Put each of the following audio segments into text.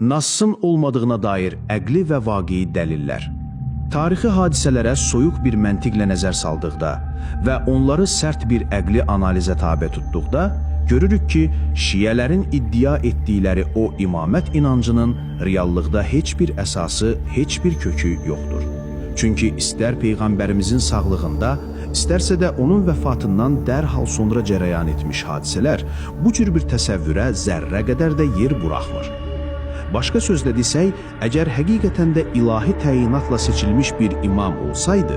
Nassın olmadığına dair əqli və vaqei dəlillər. Tarixi hadisələrə soyuq bir məntiqlə nəzər saldıqda və onları sərt bir əqli analizə tabe tutduqda, görürük ki, şiyələrin iddia etdikləri o imamət inancının reallıqda heç bir əsası, heç bir kökü yoxdur. Çünki istər Peyğəmbərimizin sağlığında, istərsə də onun vəfatından dərhal sonra cərəyan etmiş hadisələr bu cür bir təsəvvürə zərrə qədər də yer buraxmır. Başqa sözlə desək, əgər həqiqətən də ilahi təyinatla seçilmiş bir imam olsaydı,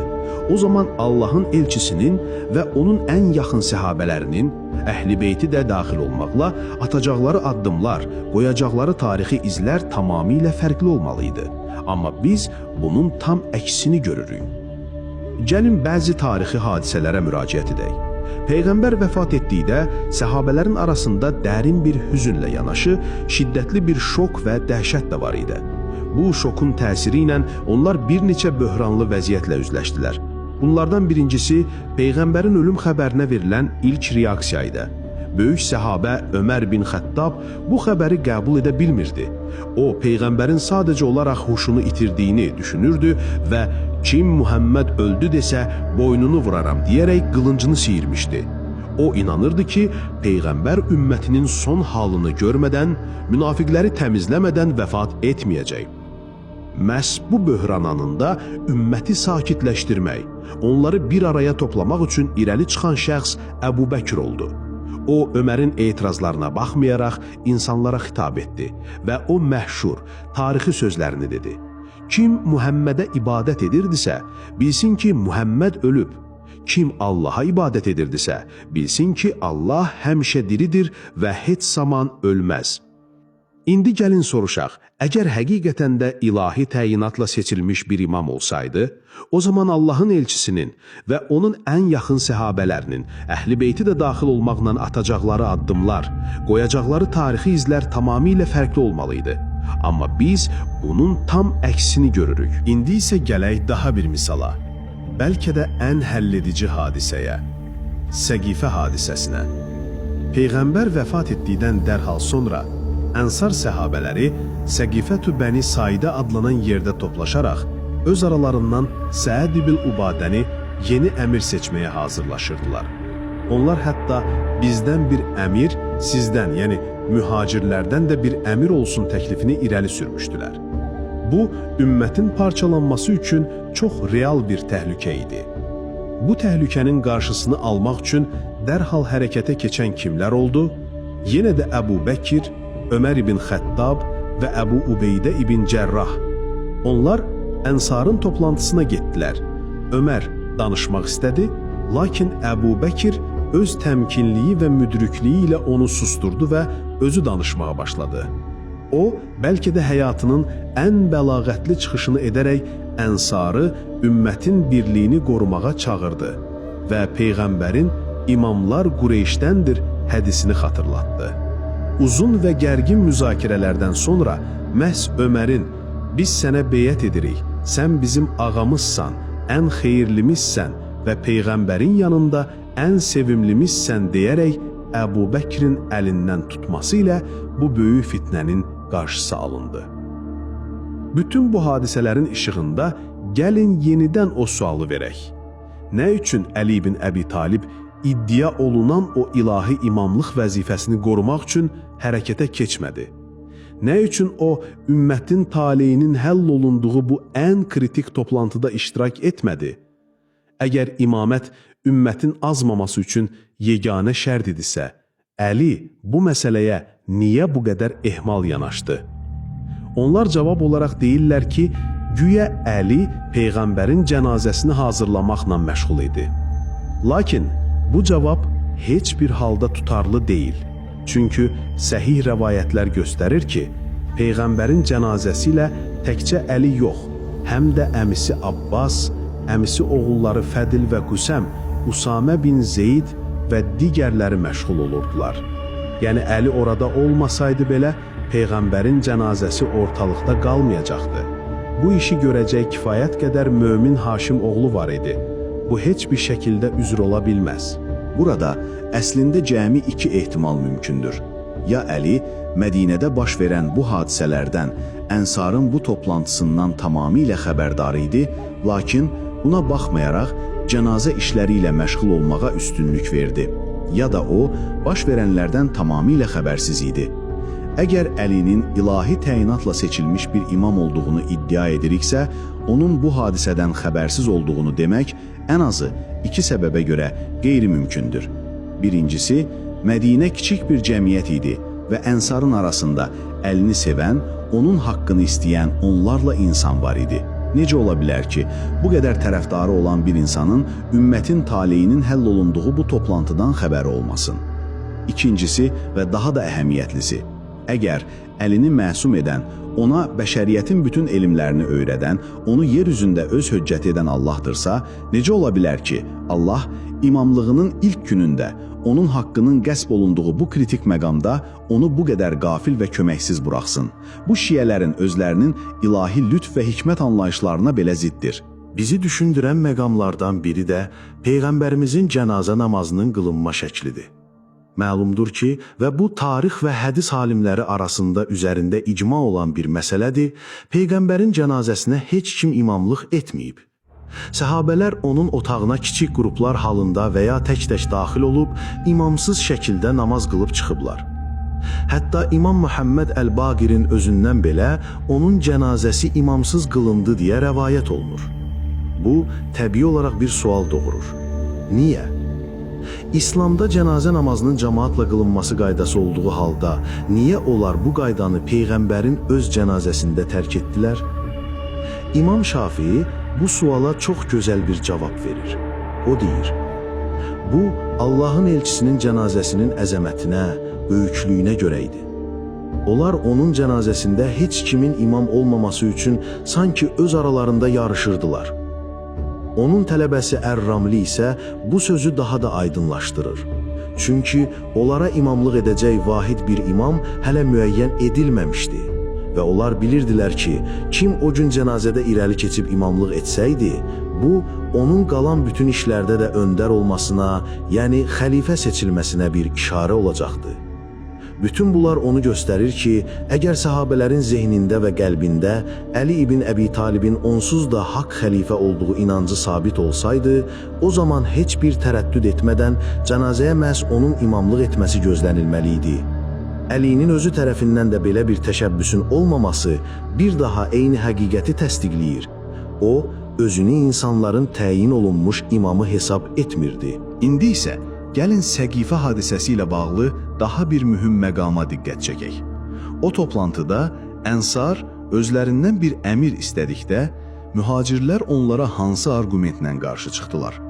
o zaman Allahın elçisinin və onun ən yaxın səhabələrinin, Əhl-i Beyti də daxil olmaqla, atacaqları addımlar, qoyacaqları tarixi izlər tamamilə fərqli olmalıydı. Amma biz bunun tam əksini görürük. Gəlin bəzi tarixi hadisələrə müraciət edək. Peyğəmbər vəfat etdikdə səhabələrin arasında dərin bir hüzünlə yanaşı, şiddətli bir şok və dəhşət də var idi. Bu şokun təsiri ilə onlar bir neçə böhranlı vəziyyətlə üzləşdilər. Bunlardan birincisi, Peyğəmbərin ölüm xəbərinə verilən ilk reaksiya idi. Böyük səhabə Ömər bin Xəttab bu xəbəri qəbul edə bilmirdi. O, Peyğəmbərin sadəcə olaraq huşunu itirdiyini düşünürdü və kim Muhammed öldü desə boynunu vuraram deyərək qılıncını siyirmişdi. O inanırdı ki, Peyğəmbər ümmətinin son halını görmədən, münafiqləri təmizləmədən vəfat etməyəcək. Məhz bu böhran anında ümməti sakitləşdirmək, onları bir araya toplamaq üçün irəli çıxan şəxs Əbu Bəkir oldu. O, Ömərin etirazlarına baxmayaraq insanlara xitab etdi və o məşhur, tarixi sözlərini dedi. Kim Muhammedə ibadət edirdisə, bilsin ki, Muhammed ölüb. Kim Allaha ibadət edirdisə, bilsin ki, Allah həmişə diridir və heç zaman ölməz. İndi gəlin soruşaq, əgər həqiqətən də ilahi təyinatla seçilmiş bir imam olsaydı, o zaman Allahın elçisinin və onun ən yaxın səhabələrinin, Əhl-i Beyti də daxil olmaqla atacaqları addımlar, qoyacaqları tarixi izlər tamamilə fərqli olmalıydı. Amma biz bunun tam əksini görürük. İndi isə gələk daha bir misala. Bəlkə də ən həlledici hadisəyə, Səqifə hadisəsinə. Peyğəmbər vəfat etdikdən dərhal sonra Ənsar səhabələri Səqifətü Bəni Saidə adlanan yerdə toplaşaraq öz aralarından Səəd ibn Ubadəni yeni əmir seçməyə hazırlaşırdılar. Onlar hətta bizdən bir əmir, sizdən, yəni mühacirlərdən də bir əmir olsun təklifini irəli sürmüşdülər. Bu, ümmətin parçalanması üçün çox real bir təhlükə idi. Bu təhlükənin qarşısını almaq üçün dərhal hərəkətə keçən kimlər oldu? Yenə də Əbu Bəkir, Ömər ibn Xəttab və Əbu Ubeydə ibn Cərrah. Onlar Ənsarın toplantısına getdilər. Ömər danışmaq istədi, lakin Əbu Bəkir öz təmkinliyi və müdrikliyi ilə onu susturdu və özü danışmağa başladı. O, bəlkə də həyatının ən bəlağətli çıxışını edərək Ənsarı ümmətin birliyini qorumağa çağırdı və Peyğəmbərin imamlar Qureyşdəndir hədisini xatırlatdı. Uzun və gərgin müzakirələrdən sonra məhz Ömərin "Biz sənə beyət edirik, sən bizim ağamızsan, ən xeyirlimizsən və Peyğəmbərin yanında ən sevimlimizsən" deyərək Əbu Bəkrin əlindən tutması ilə bu böyük fitnənin qarşısı alındı. Bütün bu hadisələrin işığında gəlin yenidən o sualı verək. Nə üçün Əli ibn Əbi Talib iddia olunan o ilahi imamlıq vəzifəsini qorumaq üçün hərəkətə keçmədi? Nə üçün o, ümmətin taleyinin həll olunduğu bu ən kritik toplantıda iştirak etmədi? Əgər imamət ümmətin azmaması üçün yeganə şərt idisə, Əli bu məsələyə niyə bu qədər ehmal yanaşdı? Onlar cavab olaraq deyirlər ki, güya Əli Peyğəmbərin cənazəsini hazırlamaqla məşğul idi. Lakin bu cavab heç bir halda tutarlı deyil. Çünki səhih rəvayətlər göstərir ki, Peyğəmbərin cənazəsi ilə təkcə Əli yox, həm də əmisi Abbas, əmisi oğulları Fədil və Qüsəm, Usamə bin Zeyd və digərləri məşğul olurdular. Yəni Əli orada olmasaydı belə, Peyğəmbərin cənazəsi ortalıqda qalmayacaqdı. Bu işi görəcək kifayət qədər mömin Haşim oğlu var idi. Bu heç bir şəkildə üzr ola bilməz. Burada əslində cəmi iki ehtimal mümkündür. Ya Əli Mədinədə baş verən bu hadisələrdən Ənsarın bu toplantısından tamamilə xəbərdar idi, lakin buna baxmayaraq cənazə işləri ilə məşğul olmağa üstünlük verdi. Ya da o, baş verənlərdən tamamilə xəbərsiz idi. Əgər Əlinin ilahi təyinatla seçilmiş bir imam olduğunu iddia ediriksə, onun bu hadisədən xəbərsiz olduğunu demək ən azı iki səbəbə görə qeyri-mümkündür. Birincisi, Mədinə kiçik bir cəmiyyət idi və Ənsarın arasında Əlini sevən, onun haqqını istəyən onlarla insan var idi. Necə ola bilər ki, bu qədər tərəfdarı olan bir insanın ümmətin taleyinin həll olunduğu bu toplantıdan xəbəri olmasın? İkincisi və daha da əhəmiyyətlisi, əgər Əlini məsum edən, ona bəşəriyyətin bütün elmlərini öyrədən, onu yer üzündə öz höccət edən Allahdırsa, necə ola bilər ki, Allah imamlığının ilk günündə onun haqqının qəsb olunduğu bu kritik məqamda onu bu qədər qafil və köməksiz buraxsın? Bu şiyələrin özlərinin ilahi lütf və hikmət anlayışlarına belə ziddir. Bizi düşündürən məqamlardan biri də Peyğəmbərimizin cənazə namazının qılınma şəklidir. Məlumdur ki, və bu tarix və hədis alimləri arasında üzərində icma olan bir məsələdir, Peyğəmbərin cənazəsinə heç kim imamlıq etməyib. Səhabələr onun otağına kiçik qruplar halında və ya tək-tək daxil olub, imamsız şəkildə namaz qılıb çıxıblar. Hətta İmam Muhammed Əl-Baqirin özündən belə onun cənazəsi imamsız qılındı deyə rəvayət olunur. Bu, təbii olaraq bir sual doğurur. Niyə? İslamda cənazə namazının cəmaatla qılınması qaydası olduğu halda, niyə onlar bu qaydanı Peyğəmbərin öz cənazəsində tərk etdilər? İmam Şafii bu suala çox gözəl bir cavab verir. O deyir, bu, Allahın elçisinin cənazəsinin əzəmətinə, böyüklüyünə görə idi. Onlar onun cənazəsində heç kimin imam olmaması üçün sanki öz aralarında yarışırdılar. Onun tələbəsi Ər-Ramli isə bu sözü daha da aydınlaşdırır. Çünki onlara imamlıq edəcək vahid bir imam hələ müəyyən edilməmişdi. Və onlar bilirdilər ki, kim o gün cənazədə irəli keçib imamlıq etsəydi, bu, onun qalan bütün işlərdə də öndər olmasına, yəni xəlifə seçilməsinə bir işarə olacaqdı. Bütün bunlar onu göstərir ki, əgər səhabələrin zehnində və qəlbində Əli ibn Əbi Talibin onsuz da haqq xəlifə olduğu inancı sabit olsaydı, o zaman heç bir tərəddüd etmədən cənazəyə məhz onun imamlıq etməsi gözlənilməli idi. Əlinin özü tərəfindən də belə bir təşəbbüsün olmaması bir daha eyni həqiqəti təsdiqləyir. O, özünü insanların təyin olunmuş imamı hesab etmirdi. İndi isə gəlin Səqifə hadisəsi ilə bağlı daha bir mühüm məqama diqqət çəkək. O toplantıda Ənsar özlərindən bir əmir istədikdə, mühacirlər onlara hansı argumentlə qarşı çıxdılar?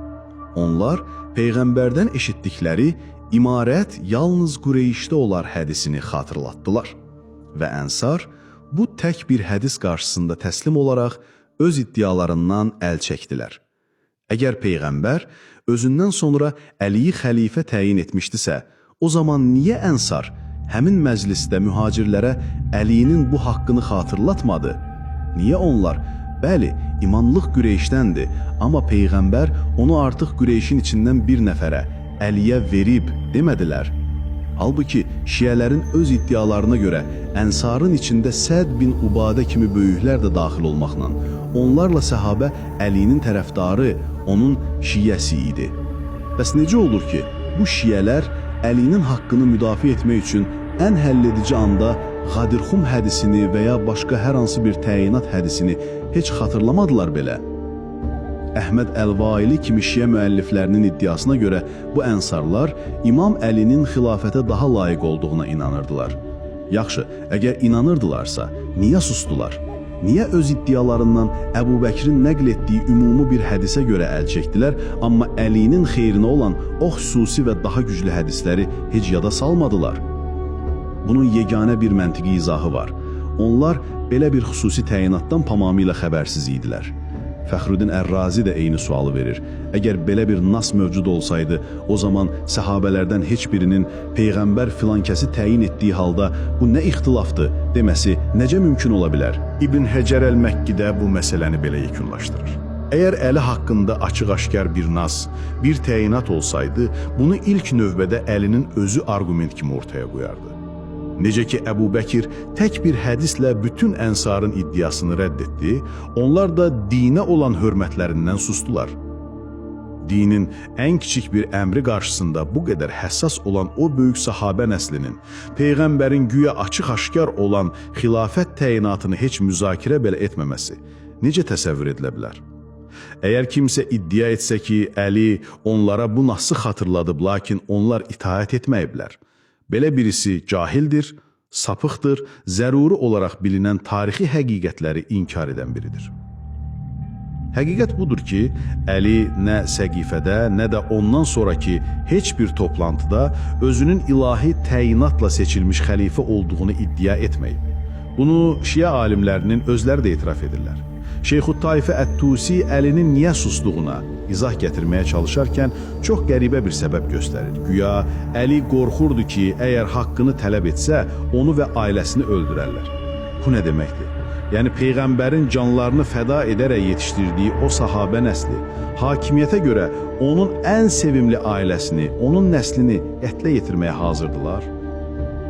Onlar Peyğəmbərdən eşitdikləri İmarət yalnız Qureyşdə olar hədisini xatırlatdılar və Ənsar bu tək bir hədis qarşısında təslim olaraq öz iddialarından əl çəkdilər. Əgər Peyğəmbər özündən sonra Əliyi xəlifə təyin etmişdisə, o zaman niyə Ənsar həmin məclisdə mühacirlərə Əlinin bu haqqını xatırlatmadı? Niyə onlar, bəli, imamlıq Qureyşdəndir, amma Peyğəmbər onu artıq Qureyşin içindən bir nəfərə, Əliyə verib demədilər? Halbuki şiələrin öz iddialarına görə Ənsarın içində Səd bin Ubadə kimi böyüklər də daxil olmaqla, onlarla səhabə Əlinin tərəfdarı, onun şiyəsi idi. Bəs necə olur ki, bu şiyələr Əlinin haqqını müdafiə etmək üçün ən həlledici anda Qadirxum hədisini və ya başqa hər hansı bir təyinat hədisini heç xatırlamadılar belə? Əhməd Əl-Vaili kimi şiə müəlliflərinin iddiasına görə bu ənsarlar İmam Əlinin xilafətə daha layiq olduğuna inanırdılar. Yaxşı, əgər inanırdılarsa, niyə sustular? Niyə öz iddialarından Əbu Bəkrin nəql etdiyi ümumi bir hədisə görə əl çəkdilər, amma Əlinin xeyrinə olan o xüsusi və daha güclü hədisləri heç yada salmadılar? Bunun yeganə bir məntiqi izahı var. Onlar belə bir xüsusi təyinatdan tamamilə xəbərsiz idilər. Fəxrüddin Ər-Razi də eyni sualı verir. Əgər belə bir nas mövcud olsaydı, o zaman səhabələrdən heç birinin Peyğəmbər filankəsi təyin etdiyi halda bu nə ixtilafdır deməsi necə mümkün ola bilər? İbn Həcər Əl-Məkkidə bu məsələni belə yekunlaşdırır. Əgər Əli haqqında açıq-aşkar bir nas, bir təyinat olsaydı, bunu ilk növbədə Əlinin özü arqument kimi ortaya qoyardı. Necə ki, Əbu Bəkir tək bir hədislə bütün ənsarın iddiasını rədd etdi, onlar da dinə olan hörmətlərindən sustular. Dinin ən kiçik bir əmri qarşısında bu qədər həssas olan o böyük sahabə nəslinin, Peyğəmbərin güya açıq-aşkar olan xilafət təyinatını heç müzakirə belə etməməsi necə təsəvvür edilə bilər? Əgər kimsə iddia etsə ki, Əli onlara bu nası xatırladıb, lakin onlar itaət etməyiblər, belə birisi cahildir, sapıqdır, zəruri olaraq bilinən tarixi həqiqətləri inkar edən biridir. Həqiqət budur ki, Əli nə Səqifədə, nə də ondan sonraki heç bir toplantıda özünün ilahi təyinatla seçilmiş xəlifə olduğunu iddia etməyib. Bunu Şiə alimlərinin özləri də etiraf edirlər. Şeyxut Taifə Ət-Tusi Əlinin niyə sustuğuna izah gətirməyə çalışarkən çox qəribə bir səbəb göstərir. Güya Əli qorxurdu ki, əgər haqqını tələb etsə, onu və ailəsini öldürərlər. Bu nə deməkdir? Yəni Peyğəmbərin canlarını fəda edərək yetişdirdiyi o sahabə nəsli, hakimiyyətə görə onun ən sevimli ailəsini, onun nəslini qətlə yetirməyə hazırdılar.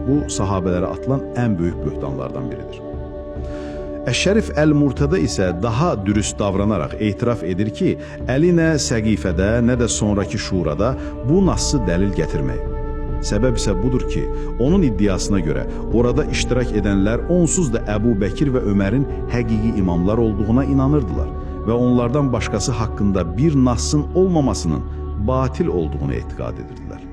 Bu, sahabələrə atılan ən böyük böhtanlardan biridir. Əş-Şərif Əl-Murtada isə daha dürüst davranaraq etiraf edir ki, Əli nə Səqifədə, nə də sonraki şurada bu nassı dəlil gətirməyib. Səbəb isə budur ki, onun iddiasına görə orada iştirak edənlər onsuz da Əbu Bəkir və Ömərin həqiqi imamlar olduğuna inanırdılar və onlardan başqası haqqında bir nassın olmamasının batil olduğunu etiqad edirdilər.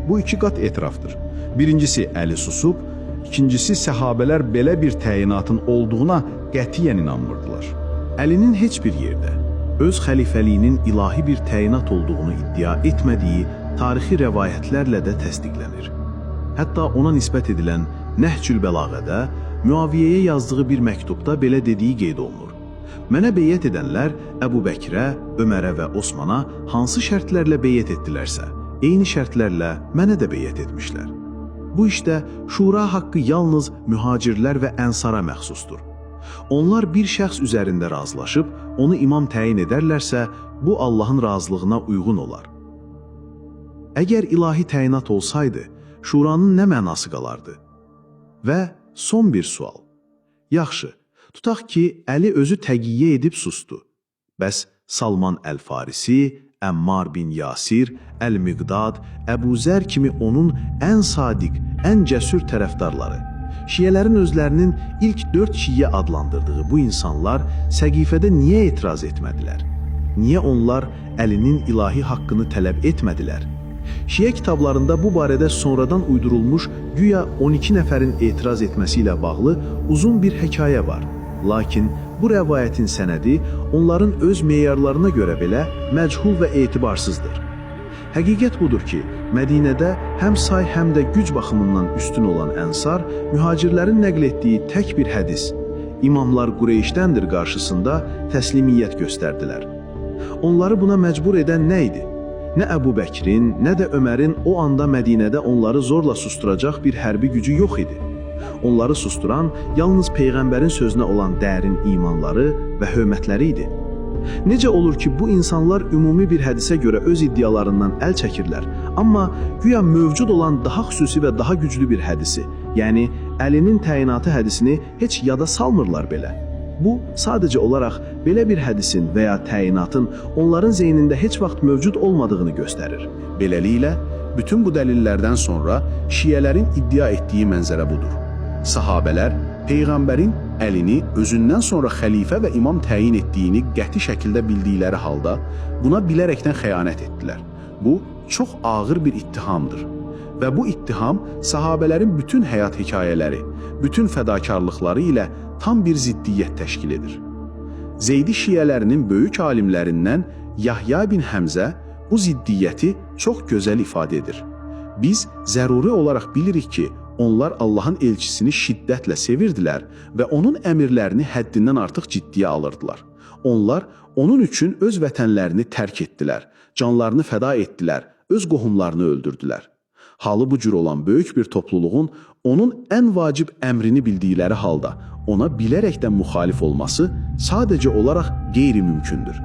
Bu iki qat etirafdır. Birincisi Əli susub, ikincisi səhabələr belə bir təyinatın olduğuna qətiyyən inanmırdılar. Əlinin heç bir yerdə öz xəlifəliyinin ilahi bir təyinat olduğunu iddia etmədiyi tarixi rəvayətlərlə də təsdiqlənir. Hətta ona nisbət edilən Nəhcül Bəlağədə Müaviyyəyə yazdığı bir məktubda belə dediyi qeyd olunur. Mənə beyyət edənlər Əbu Bəkirə, Ömərə və Osmana hansı şərtlərlə beyyət etdilərsə, eyni şərtlərlə mənə də beyyət etmişlər. Bu işdə şura haqqı yalnız mühacirlər və ənsara məxsusdur. Onlar bir şəxs üzərində razılaşıb, onu imam təyin edərlərsə, bu Allahın razılığına uyğun olar. Əgər ilahi təyinat olsaydı, şuranın nə mənası qalardı? Və son bir sual. Yaxşı, tutaq ki, Əli özü təqiyyə edib sustu. Bəs Salman Əl-Farisi, Əmmar bin Yasir, Əl-Miqdad, Əbu Zər kimi onun ən sadiq, ən cəsur tərəfdarları, Şiyələrin özlərinin ilk 4 şiyə adlandırdığı bu insanlar Səqifədə niyə etiraz etmədilər? Niyə onlar Əlinin ilahi haqqını tələb etmədilər? Şiə kitablarında bu barədə sonradan uydurulmuş güya 12 nəfərin etiraz etməsi ilə bağlı uzun bir hekayə var. Lakin bu rəvayətin sənədi onların öz meyarlarına görə belə məchul və etibarsızdır. Həqiqət budur ki, Mədinədə həm say, həm də güc baxımından üstün olan ənsar, mühacirlərin nəql etdiyi tək bir hədis, imamlar Qureyşdəndir qarşısında təslimiyyət göstərdilər. Onları buna məcbur edən nə idi? Nə Əbu Bəkrin, nə də Ömərin o anda Mədinədə onları zorla susturacaq bir hərbi gücü yox idi. Onları susturan yalnız Peyğəmbərin sözünə olan dərin imanları və hörmətləri idi. Necə olur ki, bu insanlar ümumi bir hədisə görə öz iddialarından əl çəkirlər, amma güya mövcud olan daha xüsusi və daha güclü bir hədisi, yəni Əlinin təyinatı hədisini heç yada salmırlar belə. Bu, sadəcə olaraq belə bir hədisin və ya təyinatın onların zeynində heç vaxt mövcud olmadığını göstərir. Beləliklə, bütün bu dəlillərdən sonra şiyələrin iddia etdiyi mənzərə budur. Sahabələr Peyğəmbərin Əlini özündən sonra xəlifə və imam təyin etdiyini qəti şəkildə bildikləri halda buna bilərəkdən xəyanət etdilər. Bu, çox ağır bir ittihamdır. Və bu ittiham sahabələrin bütün həyat hekayələri, bütün fədakarlıqları ilə tam bir ziddiyyət təşkil edir. Zeydi şiyələrinin böyük alimlərindən Yahya bin Həmzə bu ziddiyyəti çox gözəl ifadə edir. Biz zəruri olaraq bilirik ki, onlar Allahın elçisini şiddətlə sevirdilər və onun əmirlərini həddindən artıq ciddiyə alırdılar. Onlar onun üçün öz vətənlərini tərk etdilər, canlarını fəda etdilər, öz qohumlarını öldürdülər. Halı bu cür olan böyük bir topluluğun onun ən vacib əmrini bildikləri halda ona bilərəkdən müxalif olması sadəcə olaraq qeyri-mümkündür.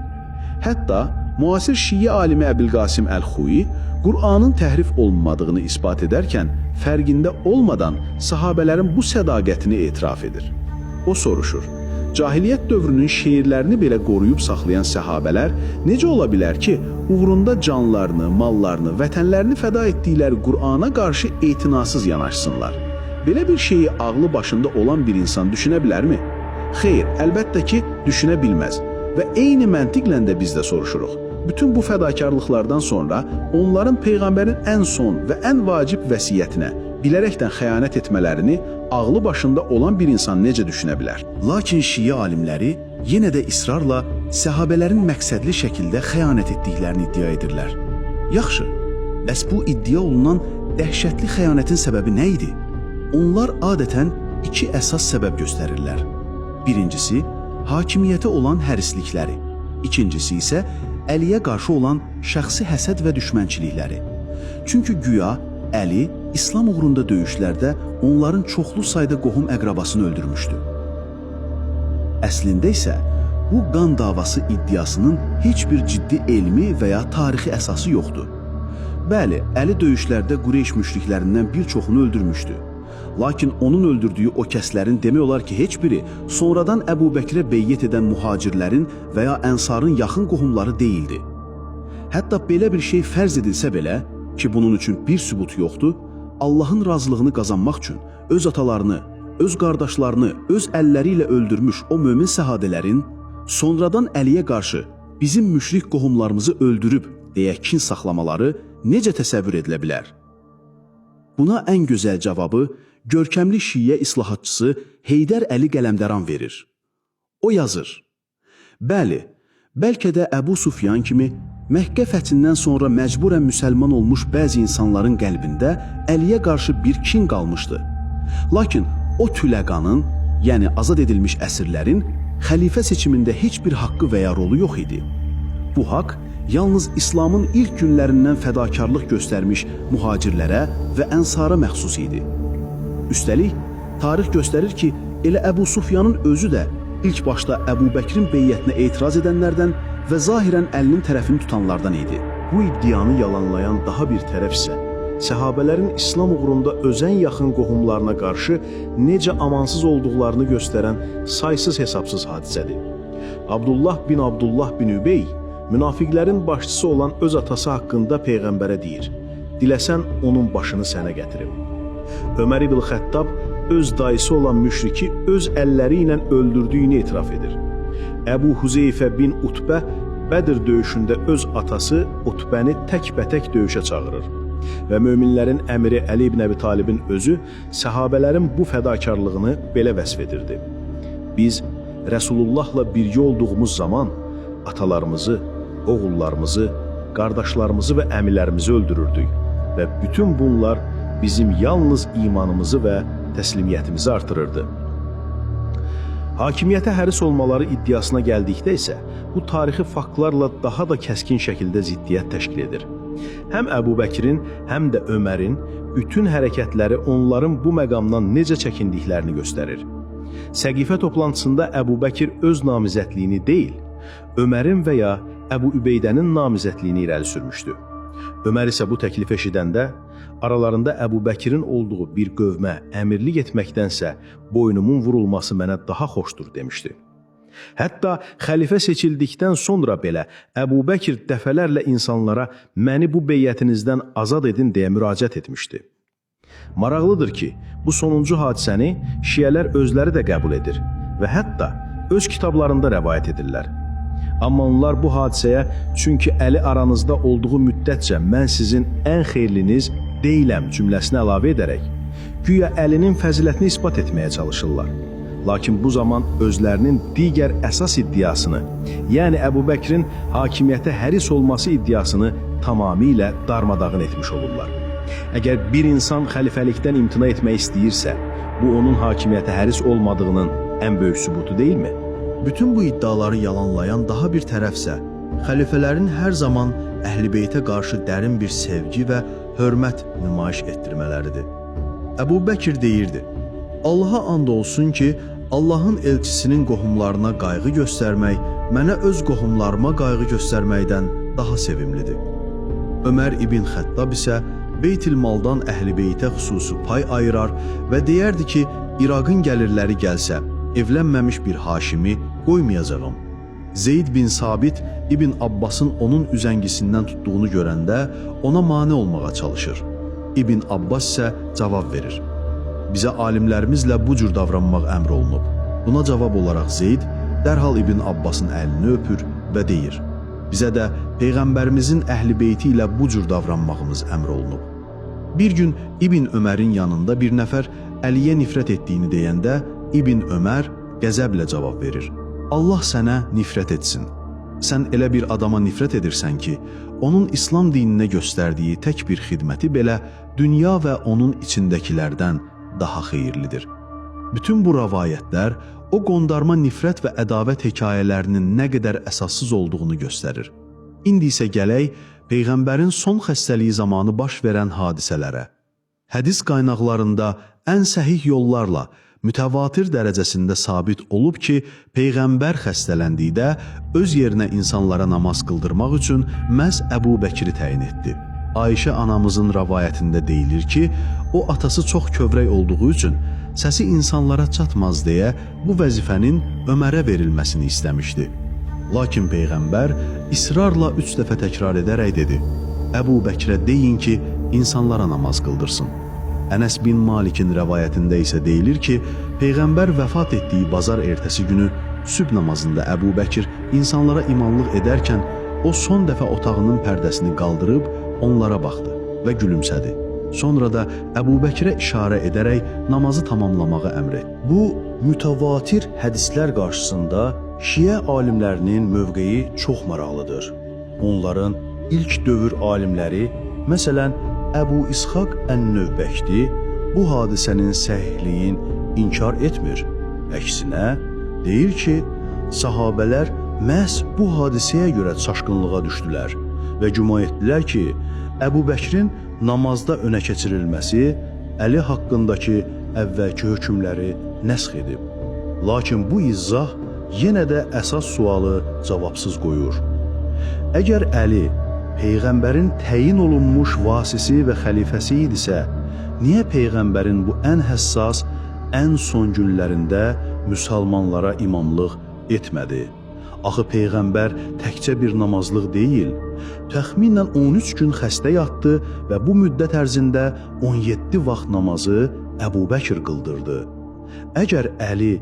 Hətta müasir Şiə alimi Əbülqasim Əl-Xuyi Qur'anın təhrif olunmadığını isbat edərkən fərqində olmadan sahabələrin bu sədaqətini etiraf edir. O soruşur: cahiliyyət dövrünün şeirlərini belə qoruyub saxlayan səhabələr necə ola bilər ki, uğrunda canlarını, mallarını, vətənlərini fəda etdikləri Qur'ana qarşı etinasız yanaşsınlar? Belə bir şeyi ağlı başında olan bir insan düşünə bilərmi? Xeyr, əlbəttə ki, düşünə bilməz. Və eyni məntiqlə də biz də soruşuruq. Bütün bu fədakarlıqlardan sonra onların Peyğəmbərin ən son və ən vacib vəsiyyətinə bilərəkdən xəyanət etmələrini ağlı başında olan bir insan necə düşünə bilər? Lakin Şiə alimləri yenə də israrla səhabələrin məqsədli şəkildə xəyanət etdiklərini iddia edirlər. Yaxşı, bəs bu iddia olunan dəhşətli xəyanətin səbəbi nə idi? Onlar adətən iki əsas səbəb göstərirlər. Birincisi, hakimiyyətə olan hərislikləri. İkincisi isə Əliyə qarşı olan şəxsi həsəd və düşmənçilikləri. Çünki güya Əli İslam uğrunda döyüşlərdə onların çoxlu sayda qohum əqrabasını öldürmüşdü. Əslində isə bu qan davası iddiasının heç bir ciddi elmi və ya tarixi əsası yoxdur. Bəli, Əli döyüşlərdə Qureyş müşriklərindən bir çoxunu öldürmüşdü. Lakin onun öldürdüyü o kəslərin demək olar ki, heç biri sonradan Əbu Bəkrə beyyət edən mühacirlərin və ya ənsarın yaxın qohumları deyildi. Hətta belə bir şey fərz edilsə belə, ki bunun üçün bir sübut yoxdur, Allahın razılığını qazanmaq üçün öz atalarını, öz qardaşlarını öz əlləri ilə öldürmüş o mömin səhadələrin sonradan Əliyə qarşı bizim müşrik qohumlarımızı öldürüb deyə kin saxlamaları necə təsəvvür edilə bilər? Buna ən gözəl cavabı görkəmli Şiə islahatçısı Heydər Əli Qələmdəran verir. O yazır: bəli, bəlkə də Əbu Sufyan kimi Məkkə fəthindən sonra məcburən müsəlman olmuş bəzi insanların qəlbində Əliyə qarşı bir kin qalmışdı. Lakin o tüləqanın, yəni azad edilmiş əsirlərin xəlifə seçimində heç bir haqqı və ya rolu yox idi. Bu haqq yalnız İslamın ilk günlərindən fədakarlıq göstərmiş mühacirlərə və ənsara məxsus idi. Üstəlik, tarix göstərir ki, elə Əbu Sufyanın özü də ilk başda Əbu Bəkrin beyyətinə etiraz edənlərdən və zahirən Əlinin tərəfini tutanlardan idi. Bu iddianı yalanlayan daha bir tərəf isə səhabələrin İslam uğrunda özən yaxın qohumlarına qarşı necə amansız olduqlarını göstərən saysız hesabsız hadisədir. Abdullah bin Abdullah bin Übey münafiqlərin başçısı olan öz atası haqqında Peyğəmbərə deyir: diləsən onun başını sənə gətirim. Ömər ibn Xəttab öz dayısı olan müşriki öz əlləri ilə öldürdüyünü etiraf edir. Əbu Huzeyfə bin Utbə Bədir döyüşündə öz atası Utbəni təkbətək döyüşə çağırır və möminlərin əmiri Əli ibn Əbi Talibin özü səhabələrin bu fədakarlığını belə vəsf edirdi: biz Rəsulullahla birgə olduğumuz zaman atalarımızı, oğullarımızı, qardaşlarımızı və əmilərimizi öldürürdük və bütün bunlar bizim yalnız imanımızı və təslimiyyətimizi artırırdı. Hakimiyyətə həris olmaları iddiasına gəldikdə isə bu tarixi faktlarla daha da kəskin şəkildə ziddiyyət təşkil edir. Həm Əbu Bəkrin, həm də Ömərin bütün hərəkətləri onların bu məqamdan necə çəkindiklərini göstərir. Səqifə toplantısında Əbu Bəkir öz namizədliyini deyil, Ömərin və ya Əbu Übeydənin namizədliyini irəli sürmüşdü. Ömər isə bu təklif eşidəndə aralarında Əbu Bəkirin olduğu bir qövmə əmirlik etməkdənsə boynumun vurulması mənə daha xoşdur demişdi. Hətta xəlifə seçildikdən sonra belə Əbu Bəkir dəfələrlə insanlara məni bu beyyətinizdən azad edin deyə müraciət etmişdi. Maraqlıdır ki, bu sonuncu hadisəni şiələr özləri də qəbul edir və hətta öz kitablarında rəvayət edirlər. Amma onlar bu hadisəyə çünki Əli aranızda olduğu müddətcə mən sizin ən xeyirliniz deyiləm cümləsini əlavə edərək, güya Əlinin fəzilətini isbat etməyə çalışırlar. Lakin bu zaman özlərinin digər əsas iddiasını, yəni Əbu Bəkrin hakimiyyətə həris olması iddiasını tamamilə darmadağın etmiş olurlar. Əgər bir insan xəlifəlikdən imtina etmək istəyirsə, bu onun hakimiyyətə həris olmadığının ən böyük sübutu deyilmi? Bütün bu iddiaları yalanlayan daha bir tərəfsə, xəlifələrin hər zaman Əhl-i Beytə qarşı dərin bir sevgi və hörmət nümayiş etdirmələridir. Əbu Bəkir deyirdi: Allaha and olsun ki, Allahın elçisinin qohumlarına qayğı göstərmək mənə öz qohumlarıma qayğı göstərməkdən daha sevimlidir. Ömər ibn Xəttab isə Beytilmaldan Əhlibeytə xüsusi pay ayırar və deyərdi ki, İraqın gəlirləri gəlsə, evlənməmiş bir Haşimi qoymayacağam. Zeyd bin Sabit İbn Abbasın onun üzəngisindən tutduğunu görəndə ona mane olmağa çalışır. İbn Abbas isə cavab verir. Bizə alimlərimizlə bu cür davranmaq əmr olunub. Buna cavab olaraq Zeyd dərhal İbn Abbasın əlini öpür və deyir: Bizə də Peyğəmbərimizin Əhl-i-Beyti ilə bu cür davranmağımız əmr olunub. Bir gün İbn Ömərin yanında bir nəfər Əliyə nifrət etdiyini deyəndə İbn Ömər qəzəblə cavab verir: Allah sənə nifrət etsin. Sən elə bir adama nifrət edirsən ki, onun İslam dininə göstərdiyi tək bir xidməti belə dünya və onun içindəkilərdən daha xeyirlidir. Bütün bu rəvayətlər o qondarma nifrət və ədavət hekayələrinin nə qədər əsassız olduğunu göstərir. İndi isə gələk Peyğəmbərin son xəstəliyi zamanı baş verən hadisələrə. Hədis qaynaqlarında ən səhih yollarla mütəvatir dərəcəsində sabit olub ki, Peyğəmbər xəstələndikdə öz yerinə insanlara namaz qıldırmaq üçün məhz Əbu Bəkri təyin etdi. Ayşə anamızın rəvayətində deyilir ki, o atası çox kövrək olduğu üçün səsi insanlara çatmaz deyə bu vəzifənin Ömərə verilməsini istəmişdi. Lakin Peyğəmbər israrla 3 dəfə təkrar edərək dedi: Əbu Bəkrə deyin ki, insanlara namaz qıldırsın. Ənəs bin Malikin rəvayətində isə deyilir ki, Peyğəmbər vəfat etdiyi bazar ertəsi günü sübh namazında Əbu Bəkir insanlara imamlıq edərkən o son dəfə otağının pərdəsini qaldırıb onlara baxdı və gülümsədi. Sonra da Əbu Bəkirə işarə edərək namazı tamamlamağı əmr etdi. Bu mütəvatir hədislər qarşısında Şiə alimlərinin mövqeyi çox maraqlıdır. Onların ilk dövr alimləri, məsələn, Əbu İshaq Ən-Növbəkdi bu hadisənin səhihliyin inkar etmir. Əksinə, deyir ki, sahabələr məhz bu hadisəyə görə çaşqınlığa düşdülər və güman etdilər ki, Əbu Bəkrin namazda önə keçirilməsi Əli haqqındakı əvvəlki hökmləri nəsx edib. Lakin bu izah yenə də əsas sualı cavabsız qoyur. Əgər Əli Peyğəmbərin təyin olunmuş vasisi və xəlifəsi idisə, niyə Peyğəmbərin bu ən həssas, ən son günlərində müsəlmanlara imamlıq etmədi? Axı Peyğəmbər təkcə bir namazlıq deyil, təxminən 13 gün xəstə yatdı və bu müddət ərzində 17 vaxt namazı Əbu Bəkir qıldırdı. Əgər Əli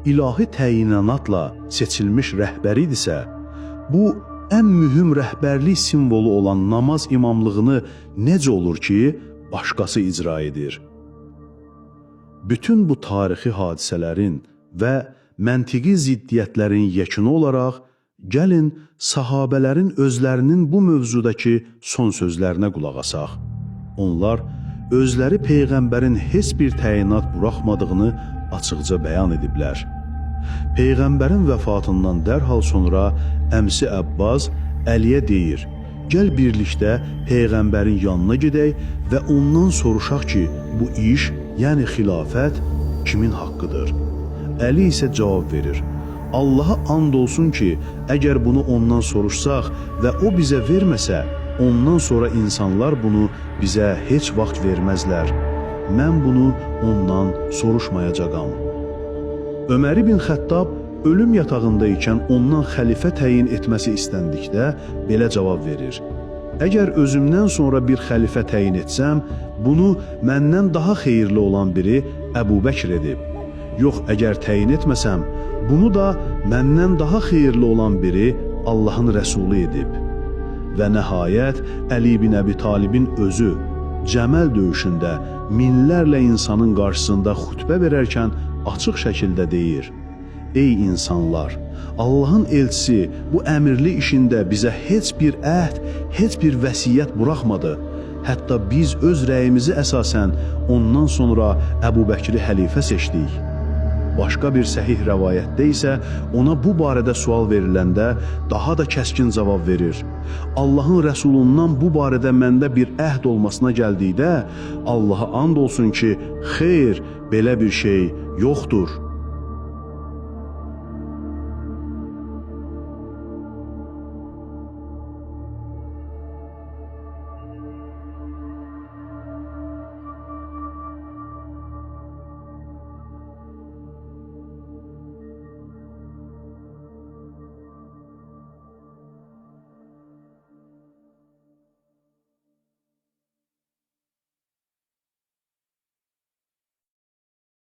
ilahi təyinatla seçilmiş rəhbər idisə, bu ən mühüm rəhbərlik simvolu olan namaz imamlığını necə olur ki, başqası icra edir? Bütün bu tarixi hadisələrin və məntiqi ziddiyyətlərin yekunu olaraq, gəlin sahabələrin özlərinin bu mövzudakı son sözlərinə qulaq asaq. Onlar özləri Peyğəmbərin heç bir təyinat buraxmadığını açıqca bəyan ediblər. Peyğəmbərin vəfatından dərhal sonra əmsi Əbbas Əliyə deyir: Gəl birlikdə Peyğəmbərin yanına gedək və ondan soruşaq ki, bu iş, yəni xilafət kimin haqqıdır? Əli isə cavab verir: Allaha and olsun ki, əgər bunu ondan soruşsaq və o bizə verməsə, ondan sonra insanlar bunu bizə heç vaxt verməzlər. Mən bunu ondan soruşmayacağam. Ömər ibn Xəttab ölüm yatağında ikən ondan xəlifə təyin etməsi istəndikdə belə cavab verir: Əgər özümdən sonra bir xəlifə təyin etsəm, bunu məndən daha xeyirli olan biri Əbu Bəkr edib. Yox, əgər təyin etməsəm, bunu da məndən daha xeyirli olan biri Allahın rəsulu edib. Və nəhayət Əli ibn Əbi Talibin özü Cəməl döyüşündə minlərlə insanın qarşısında xutbə verərkən açıq şəkildə deyir: Ey insanlar, Allahın elçisi bu əmirli işində bizə heç bir əhd, heç bir vəsiyyət buraxmadı. Hətta biz öz rəyimizi əsasən ondan sonra Əbu Bəkri xəlifə seçdik. Başqa bir səhih rəvayətdə isə ona bu barədə sual veriləndə daha da kəskin cavab verir: Allahın rəsulundan bu barədə məndə bir əhd olmasına gəldikdə Allaha and olsun ki, xeyr, belə bir şey yoxdur.